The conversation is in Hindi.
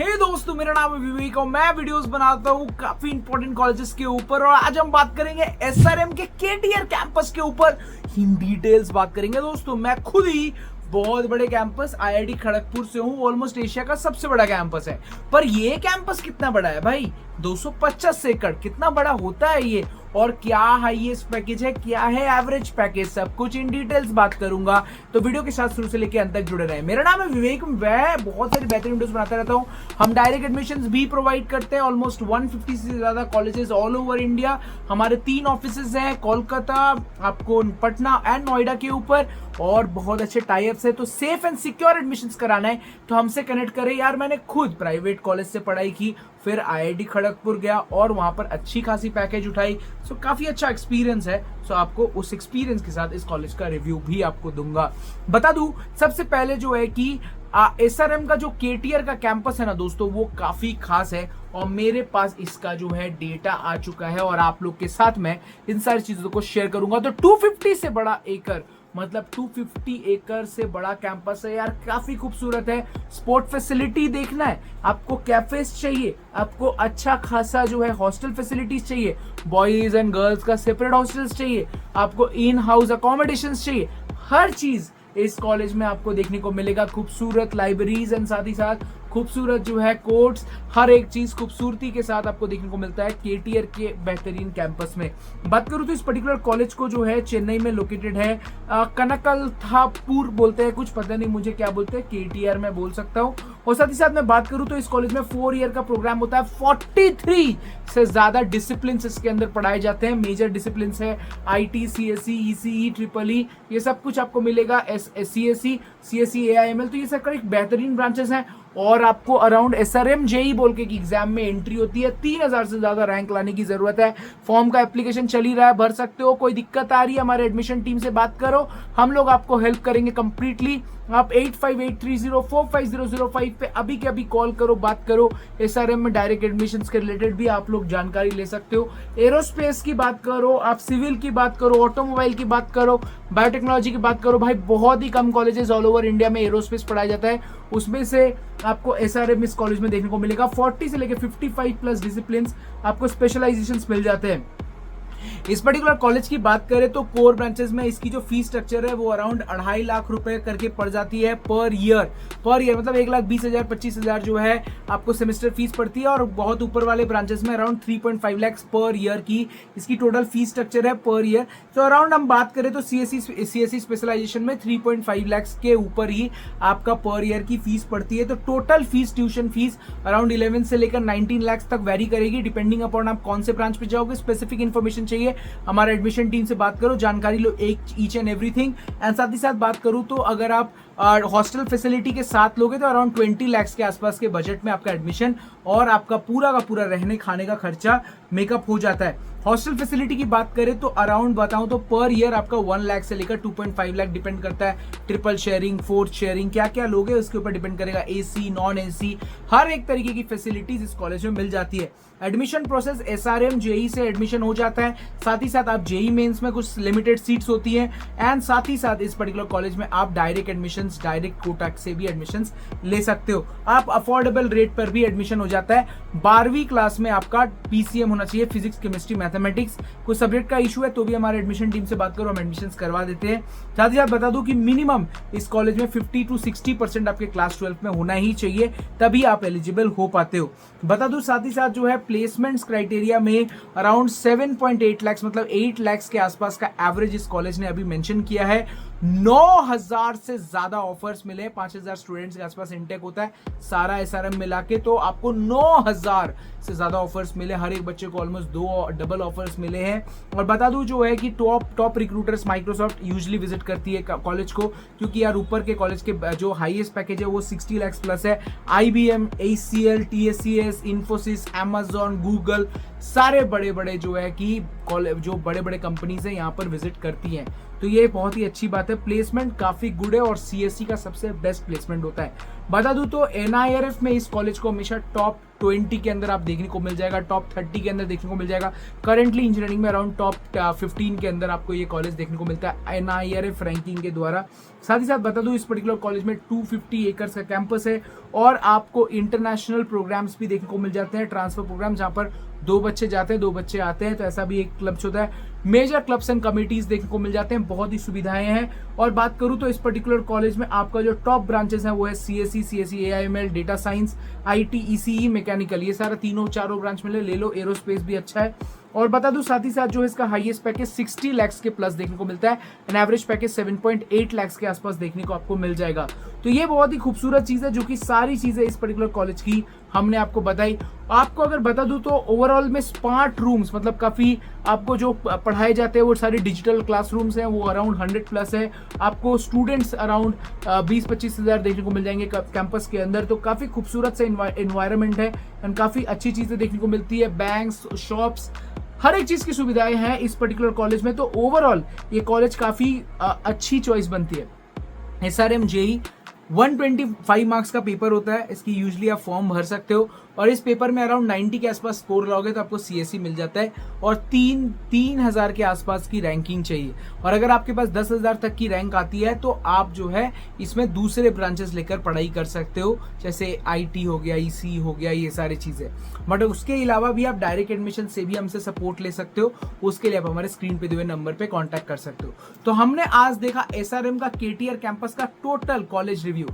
हे दोस्तों, मेरा नाम है विवेक और मैं वीडियोस बनाता हूँ काफी इंपॉर्टेंट कॉलेजेस के ऊपर। और आज हम बात करेंगे एसआरएम के केटीआर कैंपस के ऊपर इन डिटेल्स बात करेंगे। दोस्तों, मैं खुद ही बहुत बड़े कैंपस आईआईटी खड़गपुर से हूँ। ऑलमोस्ट एशिया का सबसे बड़ा कैंपस है। पर ये कैंपस कितना बड़ा है भाई? 250 एकड़। कितना बड़ा होता है ये? और क्या हाईएस्ट पैकेज है, क्या है एवरेज पैकेज, सब कुछ इन डिटेल्स बात करूंगा। तो वीडियो के साथ शुरू से लेकर अंत तक जुड़े रहे। मेरा नाम है विवेक, मैं बहुत सारी बेहतरीन वीडियोस बनाता रहता हूँ। हम डायरेक्ट एडमिशंस भी प्रोवाइड करते हैं। ऑलमोस्ट 150 से ज्यादा कॉलेजेस ऑल ओवर इंडिया। हमारे 3 ऑफिसेज हैं, कोलकाता, आपको पटना एंड नोएडा के ऊपर, और बहुत अच्छे टाइप्स है। तो सेफ एंड सिक्योर एडमिशंस कराना है तो हमसे कनेक्ट करें यार। मैंने खुद प्राइवेट कॉलेज से पढ़ाई की, फिर आईआईटी खड़गपुर गया और वहां पर अच्छी खासी पैकेज उठाई। सो काफी अच्छा एक्सपीरियंस है। सो आपको उस एक्सपीरियंस के साथ इस कॉलेज का रिव्यू भी आपको दूंगा। बता दूं सबसे पहले जो है कि एसआरएम का जो केटीआर का कैंपस है ना दोस्तों, वो काफी खास है। और मेरे पास इसका जो है डेटा आ चुका है और आप लोग के साथ मैं इन सारी चीजों को शेयर करूंगा। तो 250 से बड़ा एकड़, मतलब 250 एकड़ से बड़ा कैंपस है यार। काफी खूबसूरत है। स्पोर्ट फैसिलिटी देखना है आपको, कैफेज चाहिए आपको, अच्छा खासा जो है हॉस्टल फैसिलिटीज चाहिए, बॉयज एंड गर्ल्स का सेपरेट हॉस्टल्स चाहिए, आपको इन हाउस अकोमोडेशंस चाहिए, हर चीज इस कॉलेज में आपको देखने को मिलेगा। खूबसूरत लाइब्रेरीज एंड साथ ही साथ खूबसूरत जो है कोर्ट्स, हर एक चीज खूबसूरती के साथ आपको देखने को मिलता है केटीआर के बेहतरीन कैंपस में। बात करूं तो इस पर्टिकुलर कॉलेज को जो है चेन्नई में लोकेटेड है। कनकलथापुर बोलते हैं, कुछ पता नहीं मुझे क्या बोलते हैं, केटीआर में बोल सकता हूं। और साथ ही साथ मैं बात करूं तो इस कॉलेज में 4 ईयर का प्रोग्राम होता है। 43 से ज्यादा डिसिप्लिन इसके अंदर पढ़ाए जाते हैं। मेजर डिसिप्लिन है IT, CSC, ECE, triple E, ये सब कुछ आपको मिलेगा। सीएससी, एआईएमएल, तो ये सब का एक बेहतरीन ब्रांचेस हैं। और आपको अराउंड एसआरएम जेई बोल के एग्जाम में एंट्री होती है। 3000 से ज्यादा रैंक लाने की जरूरत है। फॉर्म का एप्लीकेशन चल ही रहा है, भर सकते हो। कोई दिक्कत आ रही है हमारे एडमिशन टीम से बात करो, हम लोग आपको हेल्प करेंगे कंप्लीटली। आप 8583045005 पे अभी के अभी कॉल करो, बात करो। एसआरएम में डायरेक्ट एडमिशंस के रिलेटेड भी आप लोग जानकारी ले सकते हो। एरोस्पेस की बात करो, आप सिविल की बात करो, ऑटोमोबाइल की बात करो, बायोटेक्नोलॉजी की बात करो, भाई बहुत ही कम कॉलेजेस ऑल ओवर इंडिया में एरोस्पेस पढ़ाया जाता है। उसमें से आपको एसआरएम इस कॉलेज में देखने को मिलेगा। 40 से लेकर 55 प्लस डिसिप्लिन आपको स्पेशलाइजेशंस मिल जाते हैं। इस पर्टिकुलर कॉलेज की बात करें तो कोर ब्रांचेस में इसकी जो फीस स्ट्रक्चर है वो अराउंड 2.5 लाख रुपए करके पड़ जाती है पर ईयर। मतलब 1,20,000 25,000 जो है आपको सेमेस्टर फीस पड़ती है। और बहुत ऊपर वाले ब्रांचेस में अराउंड 3.5 लाख पर ईयर की इसकी टोटल फीस स्ट्रक्चर है पर ईयर। तो अराउंड हम बात करें तो सीएससी स्पेशलाइजेशन में 3.5 लाख के ऊपर ही आपका पर ईयर की फीस पड़ती है। तो total fees, tuition fees around 11 से लेकर 19 लाख तक वेरी करेगी, डिपेंडिंग अपॉन आप कौन से ब्रांच पे जाओगे। स्पेसिफिक इन्फॉर्मेशन चाहिए हमारे एडमिशन टीम से बात करो, जानकारी लो ईच एंड एवरीथिंग। एंड साथ ही साथ बात करूं तो अगर आप हॉस्टल फैसिलिटी के साथ लोगे तो अराउंड 20 लाख के आसपास के बजट में आपका एडमिशन और आपका पूरा का पूरा रहने खाने का खर्चा मेकअप हो जाता है। हॉस्टल फैसिलिटी की बात करें तो अराउंड बताऊं तो पर ईयर आपका 1 लाख से लेकर 2.5 लाख डिपेंड करता है। ट्रिपल शेयरिंग, फोर्थ शेयरिंग, क्या क्या लोगे उसके ऊपर डिपेंड करेगा। एसी, नॉन एसी, हर एक तरीके की फैसिलिटीज इस कॉलेज में मिल जाती है। एडमिशन प्रोसेस एसआरएम जेई से एडमिशन हो जाता है। साथ ही साथ आप जेई मेंस में कुछ लिमिटेड सीट्स होती हैं। एंड साथ ही साथ इस पर्टिकुलर कॉलेज में आप डायरेक्ट एडमिशंस, डायरेक्ट कोटा से भी एडमिशंस ले सकते हो। आप अफोर्डेबल रेट पर भी एडमिशन हो जाता है। 12वीं क्लास में आपका पीसीएम होना चाहिए, फिजिक्स, केमिस्ट्री, मैथमेटिक्स। कोई सब्जेक्ट का इशू है तो भी हमारे एडमिशन टीम से बात करो, हम एडमिशंस करवा देते हैं। साथ ही साथ बता दूं कि मिनिमम इस कॉलेज में 50 to 60% आपके क्लास 12 में होना ही चाहिए, तभी आप एलिजिबल हो पाते हो। बता दूं साथ ही साथ जो है प्लेसमेंट्स क्राइटेरिया में अराउंड 7.8 लाख, मतलब 8 लाख के आसपास का एवरेज इस कॉलेज ने अभी मेंशन किया है। 9,000 से ज्यादा ऑफर्स मिले, 5,000 स्टूडेंट्स के आसपास इंटेक होता है सारा एसआरएम मिला के। तो आपको 9,000 से ज्यादा ऑफर्स मिले, हर एक बच्चे को ऑलमोस्ट 2 डबल ऑफर्स मिले हैं। और बता दूं जो है कि top recruiters Microsoft usually visit करती है कॉलेज को, क्योंकि यार ऊपर के कॉलेज के जो हाईएस्ट पैकेज है वो 60 लाख प्लस है। IBM, HCL, TCS, Infosys, Amazon, Google, सारे बड़े बड़े जो है कि जो बड़े बड़े कंपनीज है यहाँ पर विजिट करती हैं। तो ये बहुत ही अच्छी बात है। प्लेसमेंट काफी गुड है और सीएससी का सबसे बेस्ट प्लेसमेंट होता है। बता दूं तो NIRF में इस कॉलेज को हमेशा टॉप 20 के अंदर आप देखने को मिल जाएगा, टॉप 30 के अंदर देखने को मिल जाएगा। करंटली इंजीनियरिंग में अराउंड टॉप 15 के अंदर आपको ये कॉलेज देखने को मिलता है NIRF रैंकिंग के द्वारा। साथ ही साथ बता दूं इस पर्टिकुलर कॉलेज में 250 एकर्स का कैंपस है और आपको इंटरनेशनल प्रोग्राम्स भी देखने को मिल जाते हैं, ट्रांसफर प्रोग्राम, जहां पर 2 बच्चे जाते हैं 2 बच्चे आते हैं, तो ऐसा भी एक क्लब्स होता है। मेजर क्लब्स एंड कमिटीज देखने को मिल जाते हैं, बहुत ही सुविधाएं हैं। और बात करूं तो इस पर्टिकुलर कॉलेज में आपका जो टॉप ब्रांचेस हैं वो है CSE, AIML, data science, IT, ECE, mechanical, ये सारा चारों ब्रांच में ले लो। एरोस्पेस भी अच्छा है। और बता दूं साथ ही साथ जो इसका हाईएस्ट पैकेज 60 लाख के प्लस देखने को मिलता है, एंड एवरेज पैकेज 7.8 लाख के आसपास देखने को आपको मिल जाएगा। तो ये बहुत ही खूबसूरत चीज है, जो कि सारी चीजें इस पर्टिकुलर कॉलेज की हमने आपको बताई। आपको अगर बता दूं तो ओवरऑल में स्मार्ट रूम्स, मतलब काफी आपको जो पढ़ाए जाते हैं वो सारे डिजिटल क्लासरूम्स हैं, वो अराउंड 100 प्लस है। आपको स्टूडेंट्स अराउंड 20-25 हजार देखने को मिल जाएंगे कैंपस के अंदर। तो काफी खूबसूरत से एनवायरनमेंट है एंड काफी अच्छी चीजें देखने को मिलती है। बैंक्स, शॉप्स, हर एक चीज की सुविधाएं हैं इस पर्टिकुलर कॉलेज में। तो ओवरऑल ये कॉलेज काफी अच्छी चॉइस बनती है। SRM JEE 125 मार्क्स का पेपर होता है, इसकी यूजुअली आप फॉर्म भर सकते हो और इस पेपर में अराउंड 90 के आसपास स्कोर लाओगे तो आपको CSE मिल जाता है और 3,000 के आसपास की रैंकिंग चाहिए। और अगर आपके पास 10,000 तक की रैंक आती है तो आप जो है इसमें दूसरे ब्रांचेस लेकर पढ़ाई कर सकते हो, जैसे IT हो गया, ECE हो गया, ये सारी चीजें। बट उसके अलावा भी आप डायरेक्ट एडमिशन से भी हमसे सपोर्ट ले सकते हो, उसके लिए आप हमारे स्क्रीन पे दिए हुए नंबर पे कॉन्टैक्ट कर सकते हो। तो हमने आज देखा SRM का KTR कैंपस का टोटल कॉलेज रिव्यू।